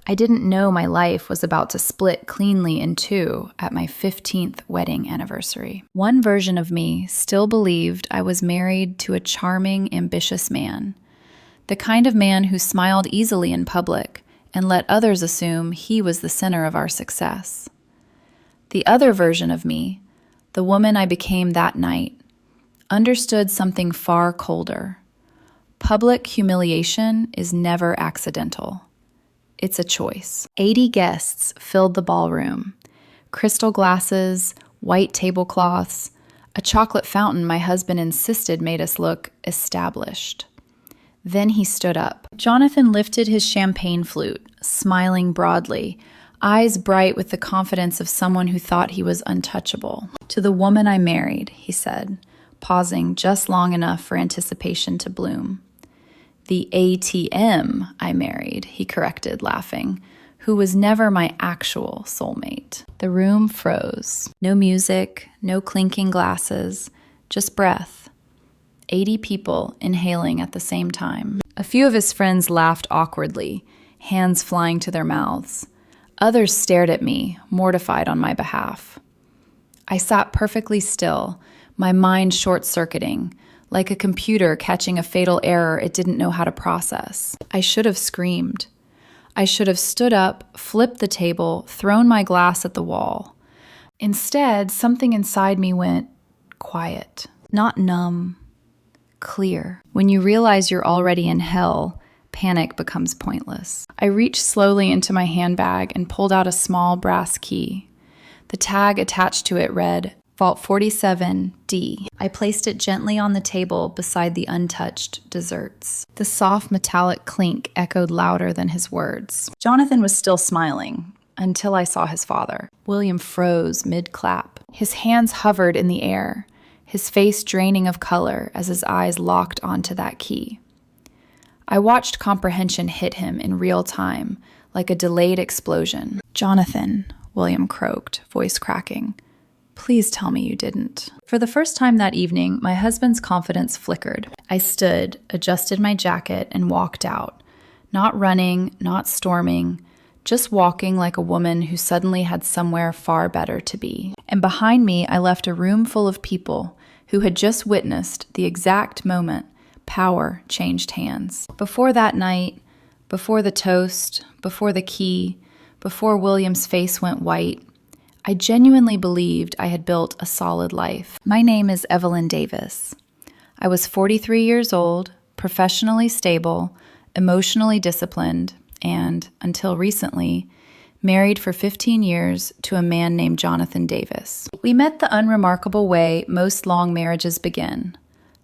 I didn't know my life was about to split cleanly in two at my 15th wedding anniversary. One version of me still believed I was married to a charming, ambitious man, the kind of man who smiled easily in public and let others assume he was the center of our success. The other version of me, the woman I became that night, understood something far colder. Public humiliation is never accidental. It's a choice. 80 guests filled the ballroom. Crystal glasses, white tablecloths, a chocolate fountain my husband insisted made us look established. Then he stood up. Jonathan lifted his champagne flute, smiling broadly, eyes bright with the confidence of someone who thought he was untouchable. "To the woman I married," he said, pausing just long enough for anticipation to bloom. "The ATM I married," he corrected, laughing, "who was never my actual soulmate." The room froze. No music, no clinking glasses, just breath. 80 people inhaling at the same time. A few of his friends laughed awkwardly, hands flying to their mouths. Others stared at me, mortified on my behalf. I sat perfectly still, my mind short-circuiting, like a computer catching a fatal error it didn't know how to process. I should have screamed. I should have stood up, flipped the table, thrown my glass at the wall. Instead, something inside me went quiet, not numb, clear. When you realize you're already in hell, panic becomes pointless. I reached slowly into my handbag and pulled out a small brass key. The tag attached to it read, Vault 47D. I placed it gently on the table beside the untouched desserts. The soft metallic clink echoed louder than his words. Jonathan was still smiling until I saw his father. William froze mid-clap. His hands hovered in the air, his face draining of color as his eyes locked onto that key. I watched comprehension hit him in real time, like a delayed explosion. "Jonathan," William croaked, voice cracking. "Please tell me you didn't." For the first time that evening, my husband's confidence flickered. I stood, adjusted my jacket, and walked out. Not running, not storming, just walking like a woman who suddenly had somewhere far better to be. And behind me, I left a room full of people who had just witnessed the exact moment power changed hands. Before that night, before the toast, before the key, before William's face went white, I genuinely believed I had built a solid life. My name is Evelyn Davis. I was 43 years old, professionally stable, emotionally disciplined, and, until recently, married for 15 years to a man named Jonathan Davis. We met the unremarkable way most long marriages begin,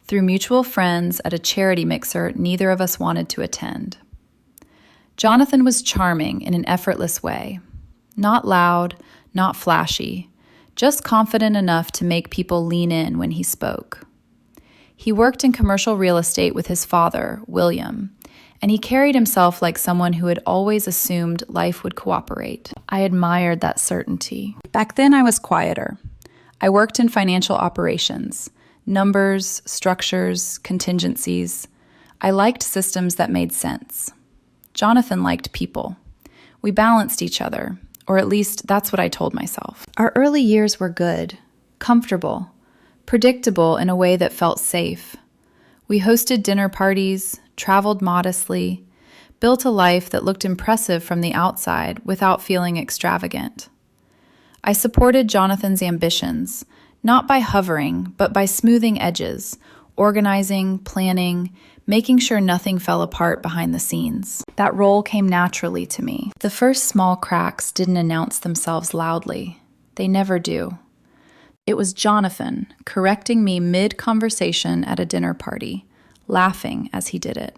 through mutual friends at a charity mixer neither of us wanted to attend. Jonathan was charming in an effortless way, not loud, not flashy, just confident enough to make people lean in when he spoke. He worked in commercial real estate with his father, William, and he carried himself like someone who had always assumed life would cooperate. I admired that certainty. Back then, I was quieter. I worked in financial operations, numbers, structures, contingencies. I liked systems that made sense. Jonathan liked people. We balanced each other, or at least that's what I told myself. Our early years were good, comfortable, predictable in a way that felt safe. We hosted dinner parties, traveled modestly, built a life that looked impressive from the outside without feeling extravagant. I supported Jonathan's ambitions, not by hovering, but by smoothing edges, organizing, planning, making sure nothing fell apart behind the scenes. That role came naturally to me. The first small cracks didn't announce themselves loudly. They never do. It was Jonathan correcting me mid-conversation at a dinner party, laughing as he did it.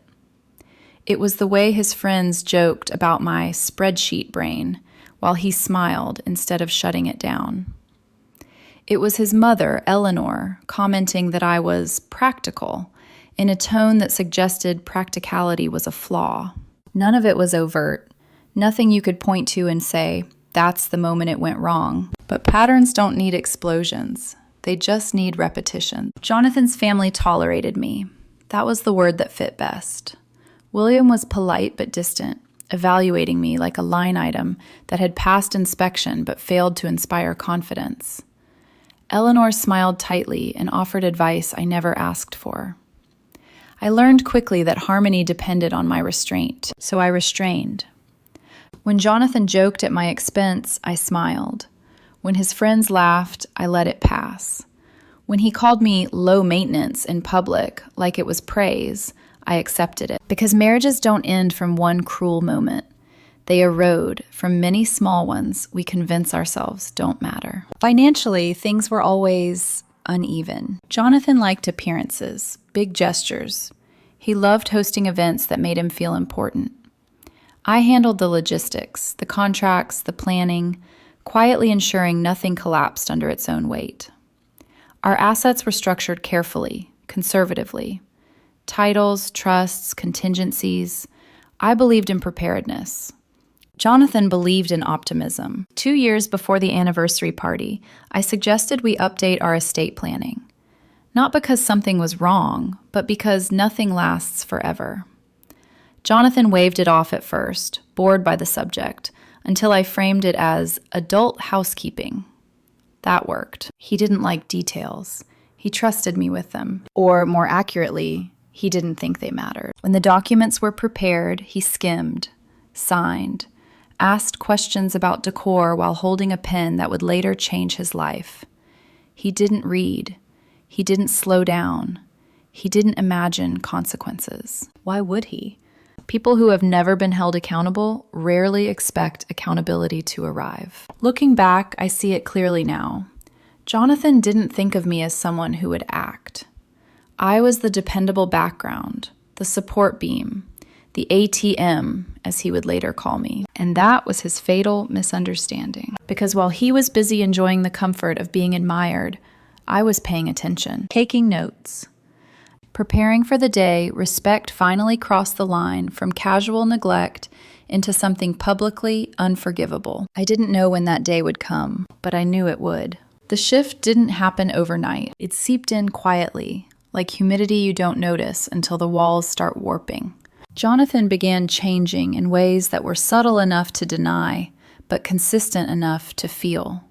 It was the way his friends joked about my spreadsheet brain while he smiled instead of shutting it down. It was his mother, Eleanor, commenting that I was practical in a tone that suggested practicality was a flaw. None of it was overt, nothing you could point to and say, that's the moment it went wrong. But patterns don't need explosions. They just need repetition. Jonathan's family tolerated me. That was the word that fit best. William was polite but distant, evaluating me like a line item that had passed inspection but failed to inspire confidence. Eleanor smiled tightly and offered advice I never asked for. I learned quickly that harmony depended on my restraint, so I restrained. When Jonathan joked at my expense, I smiled. When his friends laughed, I let it pass. When he called me low maintenance in public, like it was praise, I accepted it. Because marriages don't end from one cruel moment. They erode from many small ones we convince ourselves don't matter. Financially, things were always uneven. Jonathan liked appearances, big gestures. He loved hosting events that made him feel important. I handled the logistics, the contracts, the planning, quietly ensuring nothing collapsed under its own weight. Our assets were structured carefully, conservatively. Titles, trusts, contingencies. I believed in preparedness. Jonathan believed in optimism. 2 years before the anniversary party, I suggested we update our estate planning. Not because something was wrong, but because nothing lasts forever. Jonathan waved it off at first, bored by the subject, until I framed it as adult housekeeping. That worked. He didn't like details. He trusted me with them. Or, more accurately, he didn't think they mattered. When the documents were prepared, he skimmed, signed, asked questions about decor while holding a pen that would later change his life. He didn't read. He didn't slow down. He didn't imagine consequences. Why would he? People who have never been held accountable rarely expect accountability to arrive. Looking back, I see it clearly now. Jonathan didn't think of me as someone who would act. I was the dependable background, the support beam, the ATM, as he would later call me. And that was his fatal misunderstanding. Because while he was busy enjoying the comfort of being admired, I was paying attention, taking notes. Preparing for the day, respect finally crossed the line from casual neglect into something publicly unforgivable. I didn't know when that day would come, but I knew it would. The shift didn't happen overnight. It seeped in quietly, like humidity you don't notice until the walls start warping. Jonathan began changing in ways that were subtle enough to deny, but consistent enough to feel.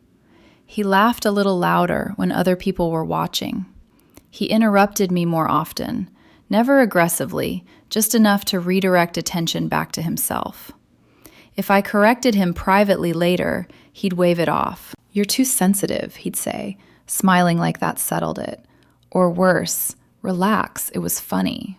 He laughed a little louder when other people were watching. He interrupted me more often, never aggressively, just enough to redirect attention back to himself. If I corrected him privately later, he'd wave it off. "You're too sensitive," he'd say, smiling like that settled it. Or worse, "Relax, it was funny."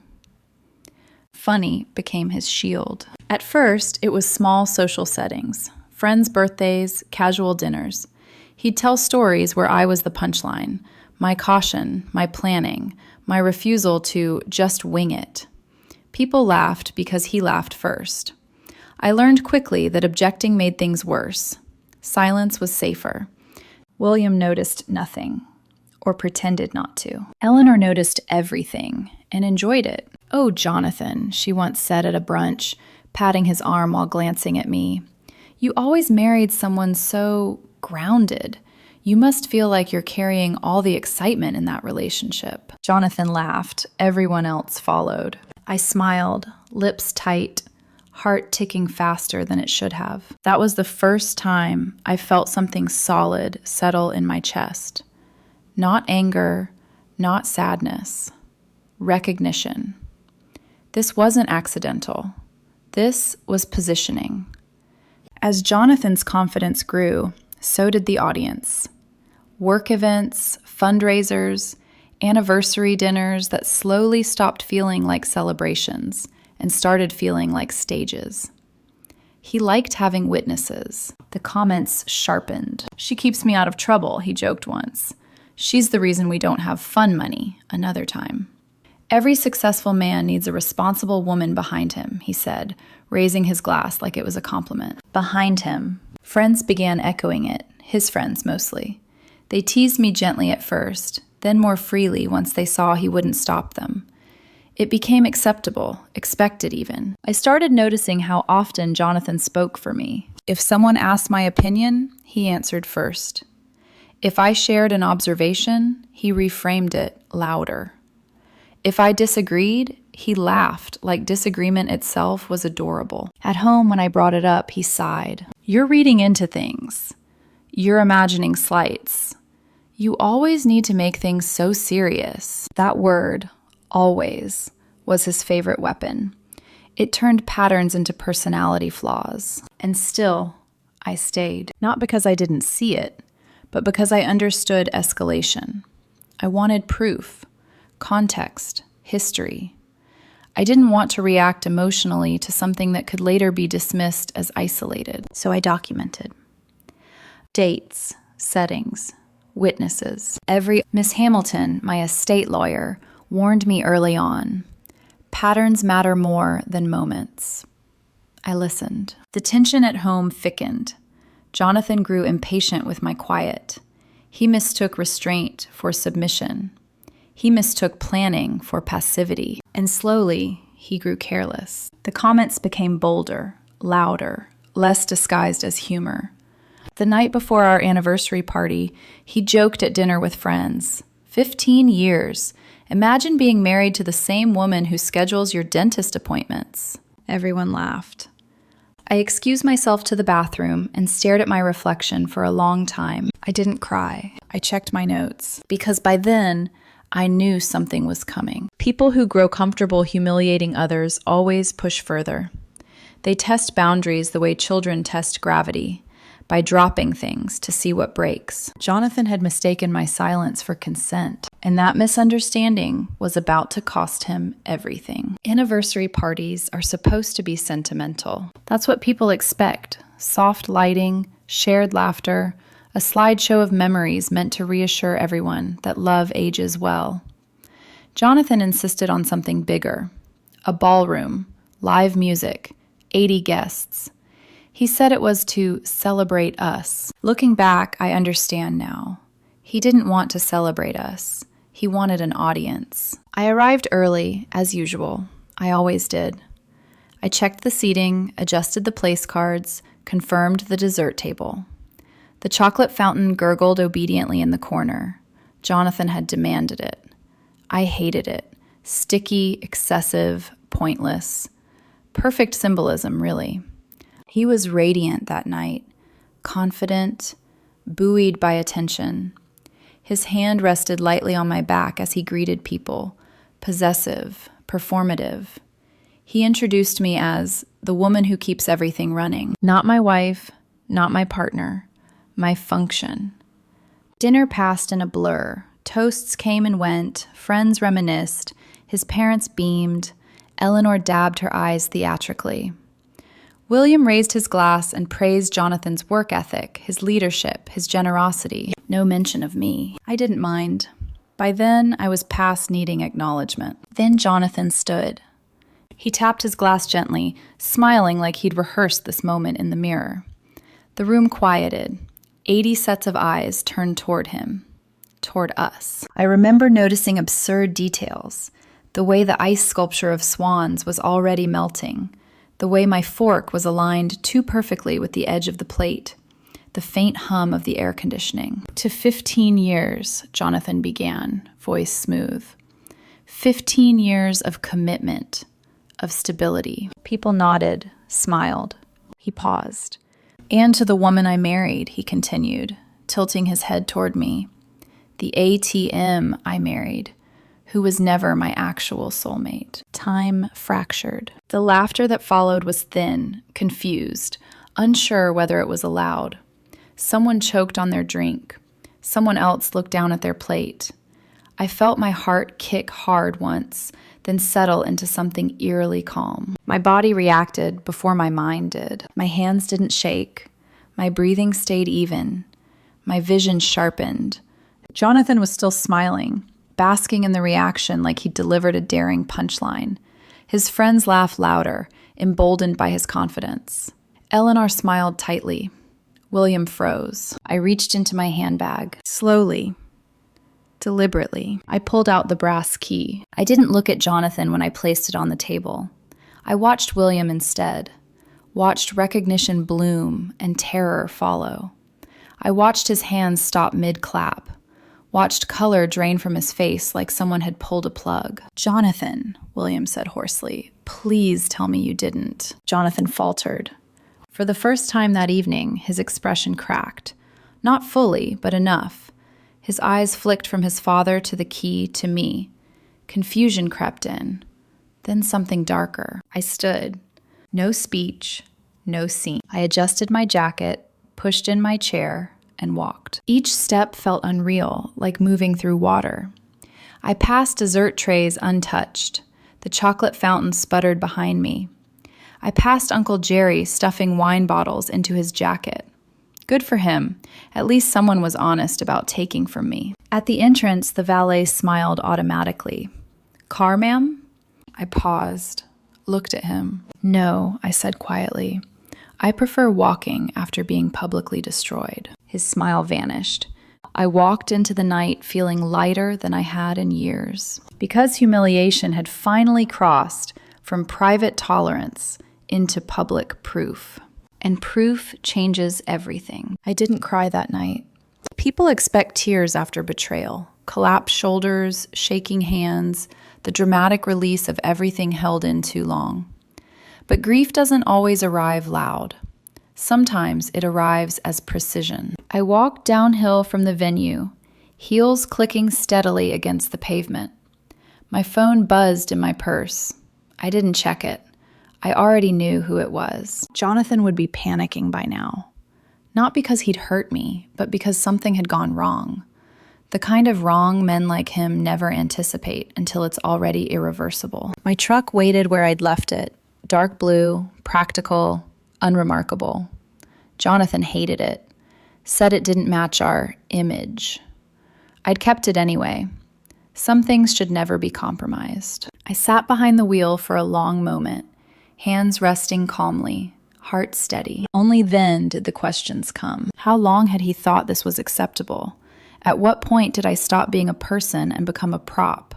Funny became his shield. At first, it was small social settings, friends' birthdays, casual dinners. He'd tell stories where I was the punchline, my caution, my planning, my refusal to just wing it. People laughed because he laughed first. I learned quickly that objecting made things worse. Silence was safer. William noticed nothing, or pretended not to. Eleanor noticed everything and enjoyed it. "Oh, Jonathan," she once said at a brunch, patting his arm while glancing at me. "You always married someone so grounded. You must feel like you're carrying all the excitement in that relationship." Jonathan laughed. Everyone else followed. I smiled, lips tight, heart ticking faster than it should have. That was the first time I felt something solid settle in my chest. Not anger, not sadness. Recognition. This wasn't accidental. This was positioning. As Jonathan's confidence grew, so did the audience. Work events, fundraisers, anniversary dinners that slowly stopped feeling like celebrations and started feeling like stages. He liked having witnesses. The comments sharpened. "She keeps me out of trouble," he joked once. "She's the reason we don't have fun money," another time. "Every successful man needs a responsible woman behind him," he said, raising his glass like it was a compliment. Behind him. Friends began echoing it, his friends mostly. They teased me gently at first, then more freely once they saw he wouldn't stop them. It became acceptable, expected even. I started noticing how often Jonathan spoke for me. If someone asked my opinion, he answered first. If I shared an observation, he reframed it louder. If I disagreed, He laughed, like disagreement itself was adorable. At home, when I brought it up, he sighed. "You're reading into things. You're imagining slights. You always need to make things so serious." That word, always, was his favorite weapon. It turned patterns into personality flaws. And still, I stayed. Not because I didn't see it, but because I understood escalation. I wanted proof, context, history. I didn't want to react emotionally to something that could later be dismissed as isolated. So I documented. Dates, settings, witnesses. Miss Hamilton, my estate lawyer, warned me early on. Patterns matter more than moments. I listened. The tension at home thickened. Jonathan grew impatient with my quiet. He mistook restraint for submission. He mistook planning for passivity. And slowly, he grew careless. The comments became bolder, louder, less disguised as humor. The night before our anniversary party, he joked at dinner with friends. 15 years. Imagine being married to the same woman who schedules your dentist appointments. Everyone laughed. I excused myself to the bathroom and stared at my reflection for a long time. I didn't cry. I checked my notes. Because by then, I knew something was coming. People who grow comfortable humiliating others always push further. They test boundaries the way children test gravity, by dropping things to see what breaks. Jonathan had mistaken my silence for consent, and that misunderstanding was about to cost him everything. Anniversary parties are supposed to be sentimental. That's what people expect. Soft lighting, shared laughter, a slideshow of memories meant to reassure everyone that love ages well. Jonathan insisted on something bigger. A ballroom, live music, 80 guests. He said it was to celebrate us. Looking back, I understand now. He didn't want to celebrate us. He wanted an audience. I arrived early, as usual. I always did. I checked the seating, adjusted the place cards, confirmed the dessert table. The chocolate fountain gurgled obediently in the corner. Jonathan had demanded it. I hated it. Sticky, excessive, pointless. Perfect symbolism, really. He was radiant that night, confident, buoyed by attention. His hand rested lightly on my back as he greeted people, possessive, performative. He introduced me as the woman who keeps everything running. Not my wife, not my partner, my function. Dinner passed in a blur. Toasts came and went, friends reminisced, his parents beamed, Eleanor dabbed her eyes theatrically. William raised his glass and praised Jonathan's work ethic, his leadership, his generosity. No mention of me. I didn't mind. By then, I was past needing acknowledgement. Then Jonathan stood. He tapped his glass gently, smiling like he'd rehearsed this moment in the mirror. The room quieted. 80 sets of eyes turned toward him, toward us. I remember noticing absurd details. The way the ice sculpture of swans was already melting. The way my fork was aligned too perfectly with the edge of the plate, the faint hum of the air conditioning. To 15 years, Jonathan began, voice smooth. 15 years of commitment, of stability. People nodded, smiled. He paused. And to the woman I married, he continued, tilting his head toward me. The ATM I married, who was never my actual soulmate. Time fractured. The laughter that followed was thin, confused, unsure whether it was allowed. Someone choked on their drink. Someone else looked down at their plate. I felt my heart kick hard once, then settle into something eerily calm. My body reacted before my mind did. My hands didn't shake. My breathing stayed even. My vision sharpened. Jonathan was still smiling, basking in the reaction like he'd delivered a daring punchline. His friends laughed louder, emboldened by his confidence. Eleanor smiled tightly. William froze. I reached into my handbag. Slowly, deliberately, I pulled out the brass key. I didn't look at Jonathan when I placed it on the table. I watched William instead. Watched recognition bloom and terror follow. I watched his hands stop mid-clap. watched color drain from his face like someone had pulled a plug. "Jonathan," William said hoarsely, "please tell me you didn't." Jonathan faltered. For the first time that evening, his expression cracked. Not fully, but enough. His eyes flicked from his father to the key to me. Confusion crept in. Then something darker. I stood. No speech, no scene. I adjusted my jacket, pushed in my chair, and walked. Each step felt unreal, like moving through water. I passed dessert trays untouched. The chocolate fountain sputtered behind me. I passed Uncle Jerry stuffing wine bottles into his jacket. Good for him. At least someone was honest about taking from me. At the entrance, the valet smiled automatically. "Car, ma'am?" I paused, looked at him. "No," I said quietly. "I prefer walking after being publicly destroyed." His smile vanished. I walked into the night feeling lighter than I had in years. Because humiliation had finally crossed from private tolerance into public proof. And proof changes everything. I didn't cry that night. People expect tears after betrayal. Collapsed shoulders, shaking hands, the dramatic release of everything held in too long. But grief doesn't always arrive loud. Sometimes it arrives as precision. I walked downhill from the venue, heels clicking steadily against the pavement. My phone buzzed in my purse. I didn't check it. I already knew who it was. Jonathan would be panicking by now. Not because he'd hurt me, but because something had gone wrong. The kind of wrong men like him never anticipate until it's already irreversible. My truck waited where I'd left it. Dark blue, practical, unremarkable. Jonathan hated it. Said it didn't match our image. I'd kept it anyway. Some things should never be compromised. I sat behind the wheel for a long moment, hands resting calmly, heart steady. Only then did the questions come. How long had he thought this was acceptable? At what point did I stop being a person and become a prop?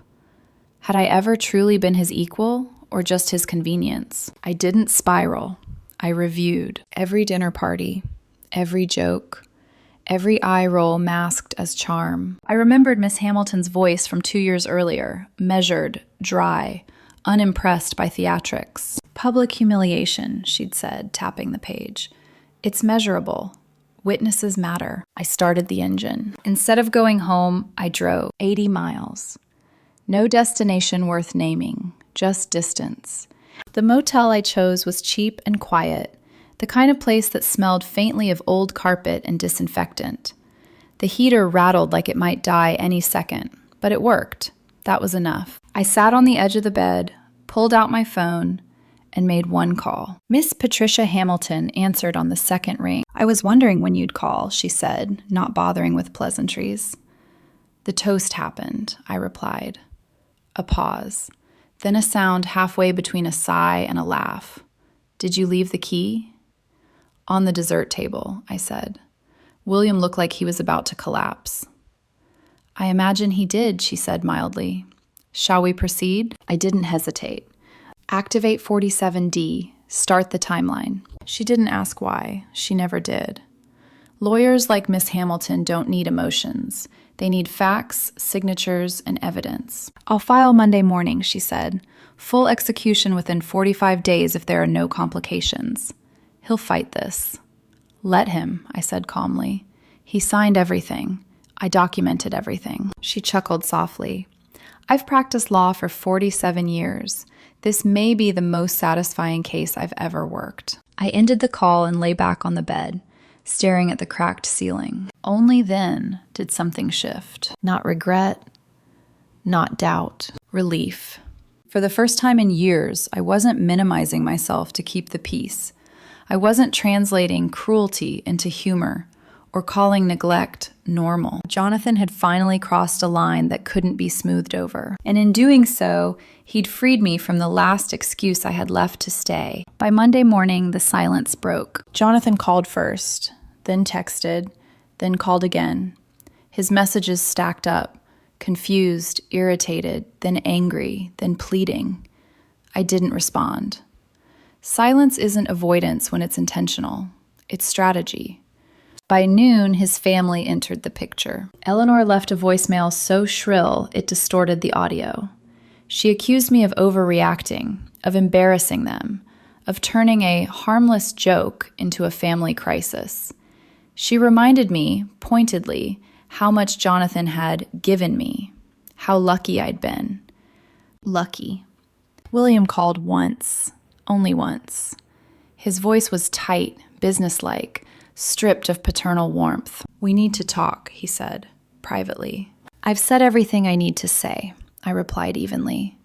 Had I ever truly been his equal, or just his convenience? I didn't spiral. I reviewed every dinner party, every joke, every eye roll masked as charm. I remembered Miss Hamilton's voice from 2 years earlier, measured, dry, unimpressed by theatrics. "Public humiliation," she'd said, tapping the page. "It's measurable. Witnesses matter." I started the engine. Instead of going home, I drove 80 miles. No destination worth naming, just distance. The motel I chose was cheap and quiet, the kind of place that smelled faintly of old carpet and disinfectant. The heater rattled like it might die any second, but it worked. That was enough. I sat on the edge of the bed, pulled out my phone, and made one call. Miss Patricia Hamilton answered on the second ring. "I was wondering when you'd call," she said, not bothering with pleasantries. "The toast happened," I replied. A pause, then a sound halfway between a sigh and a laugh. "Did you leave the key?" "On the dessert table," I said. William looked like he was about to collapse. "I imagine he did," she said mildly. "Shall we proceed?" I didn't hesitate. "Activate 47D. Start the timeline." She didn't ask why. She never did. Lawyers like Miss Hamilton don't need emotions. They need facts, signatures, and evidence. "I'll file Monday morning," she said. "Full execution within 45 days if there are no complications. He'll fight this." "Let him," I said calmly. "He signed everything. I documented everything." She chuckled softly. "I've practiced law for 47 years. This may be the most satisfying case I've ever worked." I ended the call and lay back on the bed, staring at the cracked ceiling. Only then did something shift. Not regret, not doubt, relief. For the first time in years, I wasn't minimizing myself to keep the peace. I wasn't translating cruelty into humor or calling neglect normal. Jonathan had finally crossed a line that couldn't be smoothed over. And in doing so, he'd freed me from the last excuse I had left to stay. By Monday morning, the silence broke. Jonathan called first, then texted, then called again. His messages stacked up, confused, irritated, then angry, then pleading. I didn't respond. Silence isn't avoidance when it's intentional. It's strategy. By noon, his family entered the picture. Eleanor left a voicemail so shrill it distorted the audio. She accused me of overreacting, of embarrassing them, of turning a harmless joke into a family crisis. She reminded me, pointedly, how much Jonathan had given me, how lucky I'd been. Lucky. William called once, only once. His voice was tight, businesslike, stripped of paternal warmth. "We need to talk," he said, privately. "I've said everything I need to say," I replied evenly.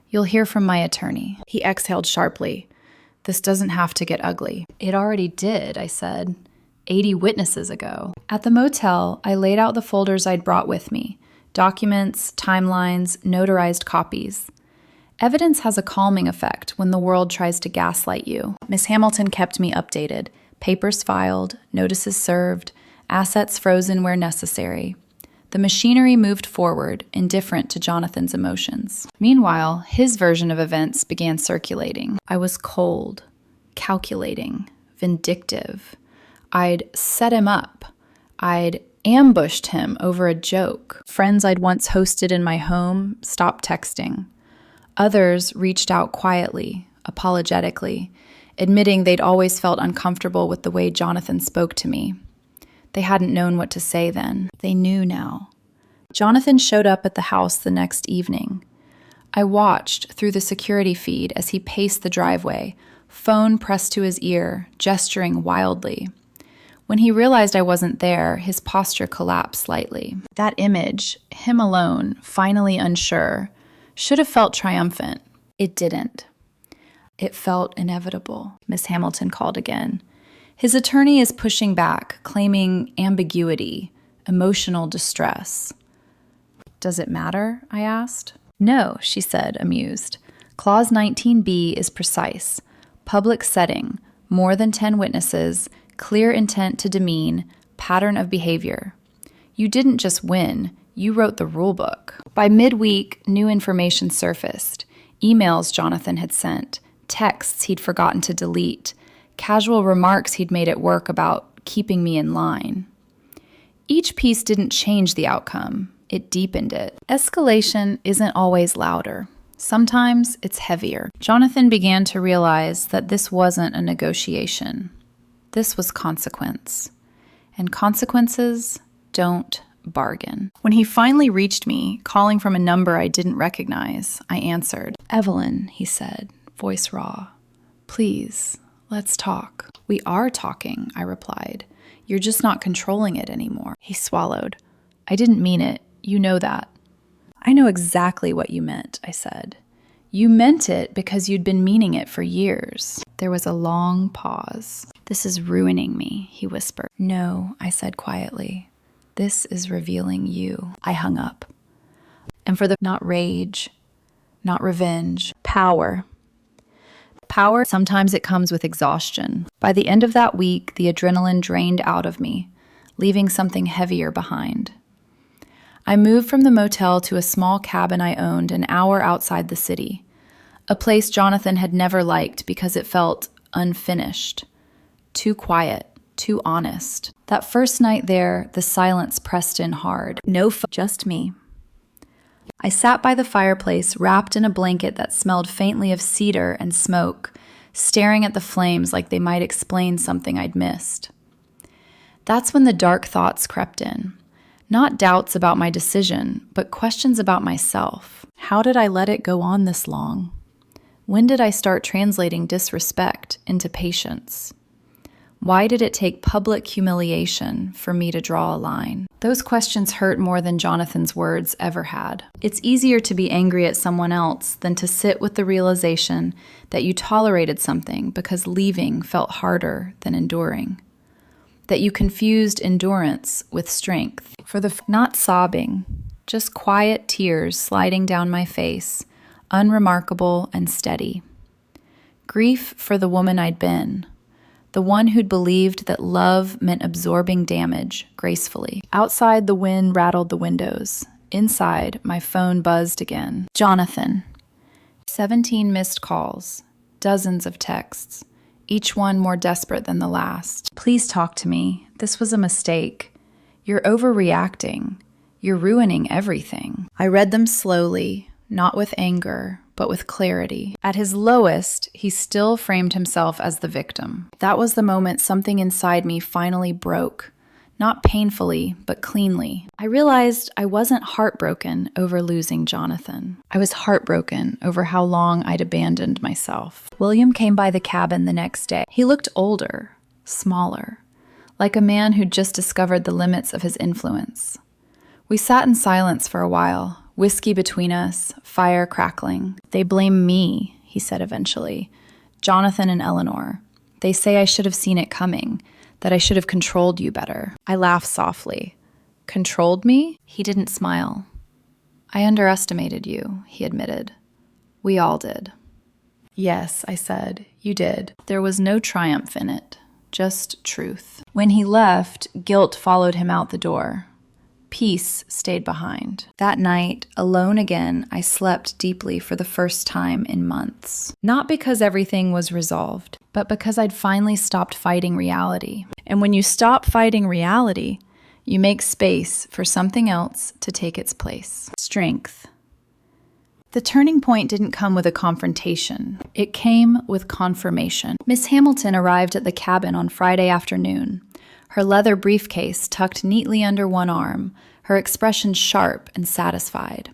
"You'll hear from my attorney." He exhaled sharply. "This doesn't have to get ugly." "It already did," I said, 80 witnesses ago. At the motel, I laid out the folders I'd brought with me, documents, timelines, notarized copies. Evidence has a calming effect when the world tries to gaslight you. Miss Hamilton kept me updated. Papers filed, notices served, assets frozen where necessary. The machinery moved forward, indifferent to Jonathan's emotions. Meanwhile, his version of events began circulating. I was cold, calculating, vindictive. I'd set him up. I'd ambushed him over a joke. Friends I'd once hosted in my home stopped texting. Others reached out quietly, apologetically, admitting they'd always felt uncomfortable with the way Jonathan spoke to me. They hadn't known what to say then. They knew now. Jonathan showed up at the house the next evening. I watched through the security feed as he paced the driveway, phone pressed to his ear, gesturing wildly. When he realized I wasn't there, his posture collapsed slightly. That image, him alone, finally unsure, should have felt triumphant. It didn't. It felt inevitable. Miss Hamilton called again. His attorney is pushing back, claiming ambiguity, emotional distress. "Does it matter?" I asked. "No," she said, amused. "Clause 19B is precise. Public setting, more than 10 witnesses, clear intent to demean, pattern of behavior. You didn't just win, you wrote the rule book." By midweek, new information surfaced. Emails Jonathan had sent, texts he'd forgotten to delete, casual remarks he'd made at work about keeping me in line. Each piece didn't change the outcome, it deepened it. Escalation isn't always louder. Sometimes it's heavier. Jonathan began to realize that this wasn't a negotiation. This was consequence. And consequences don't bargain. When he finally reached me, calling from a number I didn't recognize, I answered. "Evelyn," he said, voice raw. "Please, let's talk." "We are talking," I replied. "You're just not controlling it anymore." He swallowed. "I didn't mean it. You know that." "I know exactly what you meant," I said. "You meant it because you'd been meaning it for years." There was a long pause. "This is ruining me," he whispered. "No," I said quietly. "This is revealing you." I hung up. And for the not rage, not revenge, power. Power, sometimes it comes with exhaustion. By the end of that week, the adrenaline drained out of me, leaving something heavier behind. I moved from the motel to a small cabin I owned an hour outside the city, a place Jonathan had never liked because it felt unfinished, too quiet, too honest. That first night there, the silence pressed in hard. Just me. I sat by the fireplace, wrapped in a blanket that smelled faintly of cedar and smoke, staring at the flames like they might explain something I'd missed. That's when the dark thoughts crept in. Not doubts about my decision, but questions about myself. How did I let it go on this long? When did I start translating disrespect into patience? Why did it take public humiliation for me to draw a line? Those questions hurt more than Jonathan's words ever had. It's easier to be angry at someone else than to sit with the realization that you tolerated something because leaving felt harder than enduring. That you confused endurance with strength. Not sobbing, just quiet tears sliding down my face, unremarkable and steady. Grief for the woman I'd been. The one who'd believed that love meant absorbing damage gracefully. Outside, the wind rattled the windows. Inside, my phone buzzed again. Jonathan. 17 missed calls. Dozens of texts. Each one more desperate than the last. "Please talk to me. This was a mistake. You're overreacting. You're ruining everything. I read them slowly, not with anger, but with clarity. At his lowest, he still framed himself as the victim. That was the moment something inside me finally broke. Not painfully, but cleanly. I realized I wasn't heartbroken over losing Jonathan. I was heartbroken over how long I'd abandoned myself. William came by the cabin the next day. He looked older, smaller, like a man who'd just discovered the limits of his influence. We sat in silence for a while, whiskey between us, fire crackling. "They blame me," he said eventually. "Jonathan and Eleanor. They say I should have seen it coming, that I should have controlled you better." I laughed softly. "Controlled me?" He didn't smile. "I underestimated you," he admitted. "We all did." "Yes," I said, "you did." There was no triumph in it, just truth. When he left, guilt followed him out the door. Peace stayed behind. That night, alone again, I slept deeply for the first time in months. Not because everything was resolved, but because I'd finally stopped fighting reality. And when you stop fighting reality, you make space for something else to take its place. Strength. The turning point didn't come with a confrontation. It came with confirmation. Miss Hamilton arrived at the cabin on Friday afternoon, her leather briefcase tucked neatly under one arm, her expression sharp and satisfied.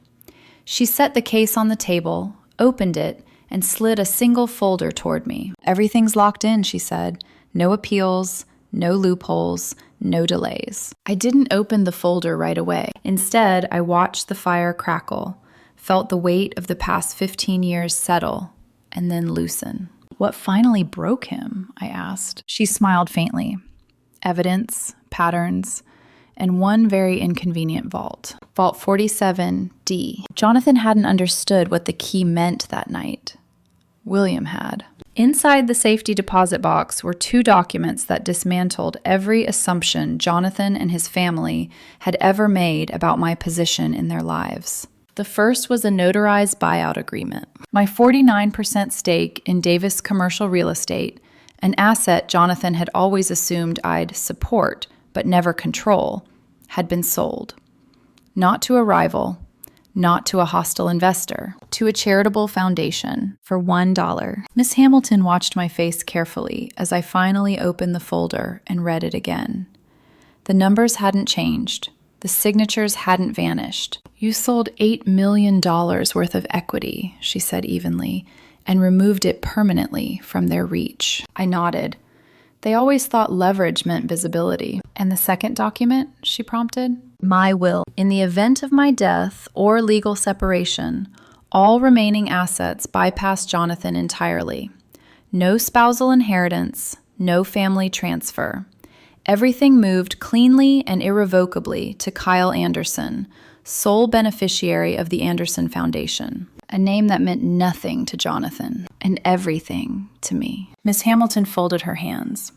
She set the case on the table, opened it, and slid a single folder toward me. "Everything's locked in," she said. "No appeals, no loopholes, no delays." I didn't open the folder right away. Instead, I watched the fire crackle, felt the weight of the past 15 years settle, and then loosen. "What finally broke him?" I asked. She smiled faintly. "Evidence, patterns, and one very inconvenient vault. Vault 47D. Jonathan hadn't understood what the key meant that night. William had. Inside the safety deposit box were 2 documents that dismantled every assumption Jonathan and his family had ever made about my position in their lives. The first was a notarized buyout agreement. My 49% stake in Davis Commercial Real Estate, an asset Jonathan had always assumed I'd support, but never control, had been sold. Not to a rival, not to a hostile investor, to a charitable foundation for $1. Miss Hamilton watched my face carefully as I finally opened the folder and read it again. The numbers hadn't changed. The signatures hadn't vanished. "You sold $8 million worth of equity," she said evenly, "and removed it permanently from their reach." I nodded. They always thought leverage meant visibility. "And the second document?" she prompted. "My will. In the event of my death or legal separation, all remaining assets bypass Jonathan entirely. No spousal inheritance, no family transfer. Everything moved cleanly and irrevocably to Kyle Anderson, sole beneficiary of the Anderson Foundation." A name that meant nothing to Jonathan and everything to me. Miss Hamilton folded her hands.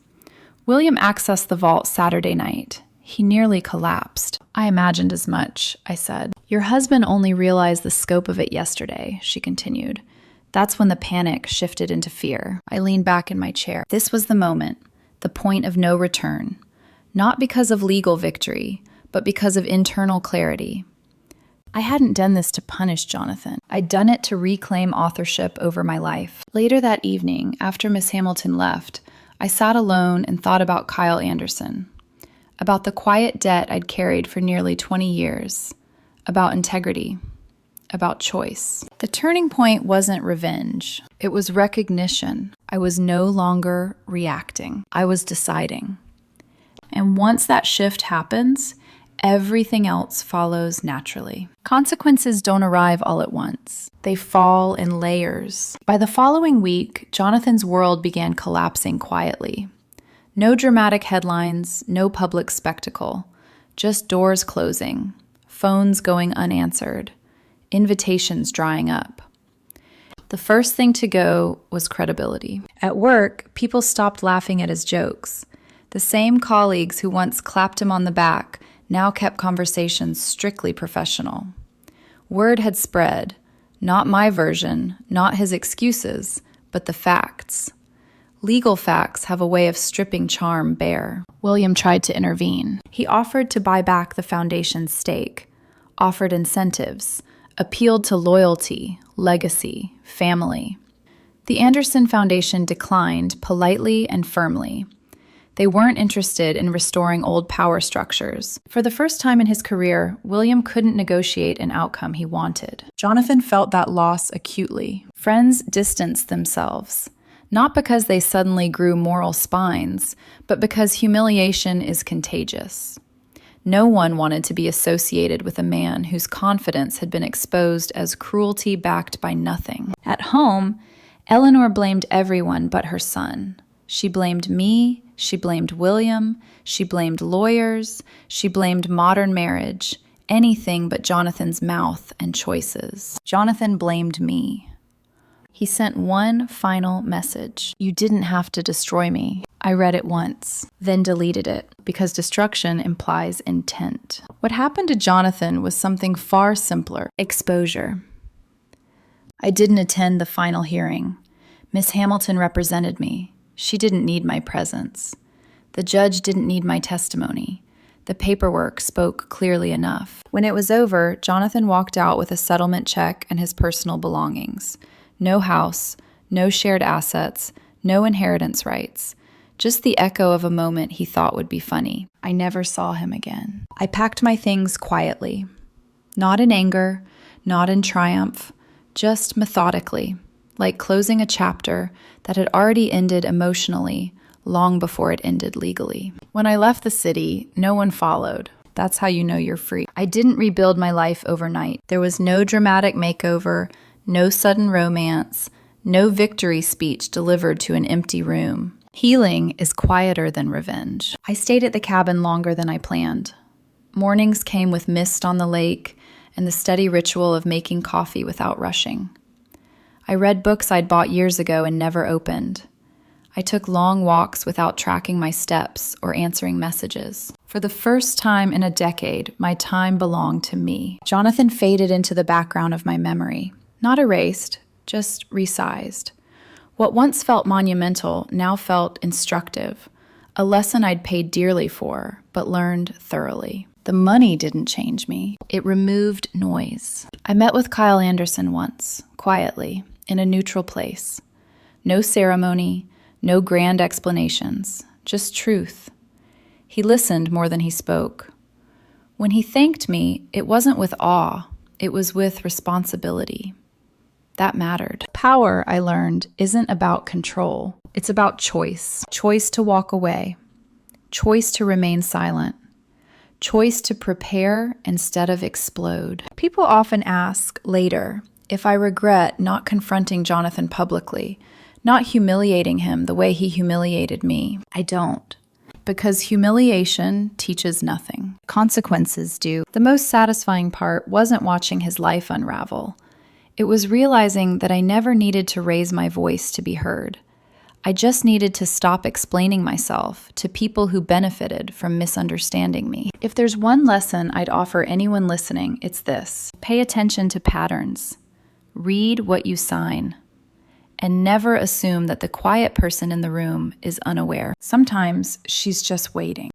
"William accessed the vault Saturday night. He nearly collapsed." "I imagined as much," I said. "Your husband only realized the scope of it yesterday," she continued. "That's when the panic shifted into fear." I leaned back in my chair. This was the moment, the point of no return. Not because of legal victory, but because of internal clarity. I hadn't done this to punish Jonathan. I'd done it to reclaim authorship over my life. Later that evening, after Miss Hamilton left, I sat alone and thought about Kyle Anderson, about the quiet debt I'd carried for nearly 20 years, about integrity, about choice. The turning point wasn't revenge. It was recognition. I was no longer reacting. I was deciding. And once that shift happens, everything else follows naturally. Consequences don't arrive all at once. They fall in layers. By the following week, Jonathan's world began collapsing quietly. No dramatic headlines, no public spectacle, just doors closing, phones going unanswered, invitations drying up. The first thing to go was credibility. At work, people stopped laughing at his jokes. The same colleagues who once clapped him on the back now kept conversations strictly professional. Word had spread, not my version, not his excuses, but the facts. Legal facts have a way of stripping charm bare. William tried to intervene. He offered to buy back the foundation's stake, offered incentives, appealed to loyalty, legacy, family. The Anderson Foundation declined politely and firmly. They weren't interested in restoring old power structures. For the first time in his career, William couldn't negotiate an outcome he wanted. Jonathan felt that loss acutely. Friends distanced themselves, not because they suddenly grew moral spines, but because humiliation is contagious. No one wanted to be associated with a man whose confidence had been exposed as cruelty backed by nothing. At home, Eleanor blamed everyone but her son. She blamed me, she blamed William, she blamed lawyers, she blamed modern marriage, anything but Jonathan's mouth and choices. Jonathan blamed me. He sent one final message. "You didn't have to destroy me." I read it once, then deleted it, because destruction implies intent. What happened to Jonathan was something far simpler: exposure. I didn't attend the final hearing. Miss Hamilton represented me. She didn't need my presence. The judge didn't need my testimony. The paperwork spoke clearly enough. When it was over, Jonathan walked out with a settlement check and his personal belongings. No house, no shared assets, no inheritance rights. Just the echo of a moment he thought would be funny. I never saw him again. I packed my things quietly. Not in anger, not in triumph, just methodically, like closing a chapter that had already ended emotionally long before it ended legally. When I left the city, no one followed. That's how you know you're free. I didn't rebuild my life overnight. There was no dramatic makeover, no sudden romance, no victory speech delivered to an empty room. Healing is quieter than revenge. I stayed at the cabin longer than I planned. Mornings came with mist on the lake and the steady ritual of making coffee without rushing. I read books I'd bought years ago and never opened. I took long walks without tracking my steps or answering messages. For the first time in a decade, my time belonged to me. Jonathan faded into the background of my memory. Not erased, just resized. What once felt monumental now felt instructive, a lesson I'd paid dearly for, but learned thoroughly. The money didn't change me. It removed noise. I met with Kyle Anderson once, quietly, in a neutral place. No ceremony, no grand explanations, just truth. He listened more than he spoke. When he thanked me, it wasn't with awe, it was with responsibility. That mattered. Power, I learned, isn't about control. It's about choice. Choice to walk away. Choice to remain silent. Choice to prepare instead of explode. People often ask later if I regret not confronting Jonathan publicly, not humiliating him the way he humiliated me. I don't. Because humiliation teaches nothing. Consequences do. The most satisfying part wasn't watching his life unravel. It was realizing that I never needed to raise my voice to be heard. I just needed to stop explaining myself to people who benefited from misunderstanding me. If there's one lesson I'd offer anyone listening, it's this. Pay attention to patterns. Read what you sign. And never assume that the quiet person in the room is unaware. Sometimes she's just waiting.